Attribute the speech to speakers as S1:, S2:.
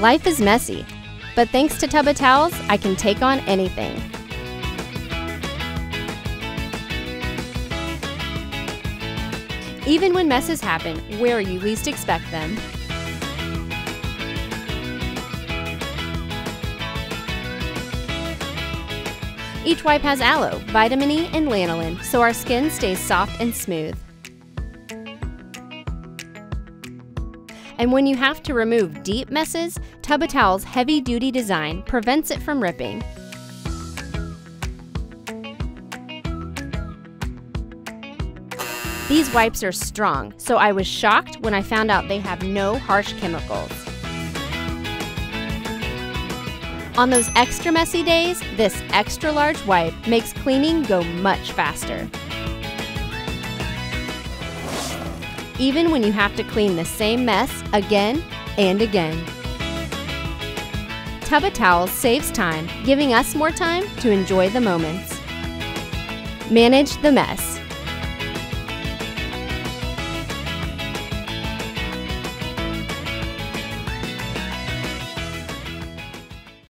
S1: Life is messy, but thanks to Tub of Towels, I can take on anything. Even when messes happen where you least expect them. Each wipe has aloe, vitamin E, and lanolin, so our skin stays soft and smooth. And when you have to remove deep messes, Tub of Towels' heavy-duty design prevents it from ripping. These wipes are strong, so I was shocked when I found out they have no harsh chemicals. On those extra messy days, this extra large wipe makes cleaning go much faster. Even when you have to clean the same mess again and again. Tub of Towels saves time, giving us more time to enjoy the moments. Manage the mess.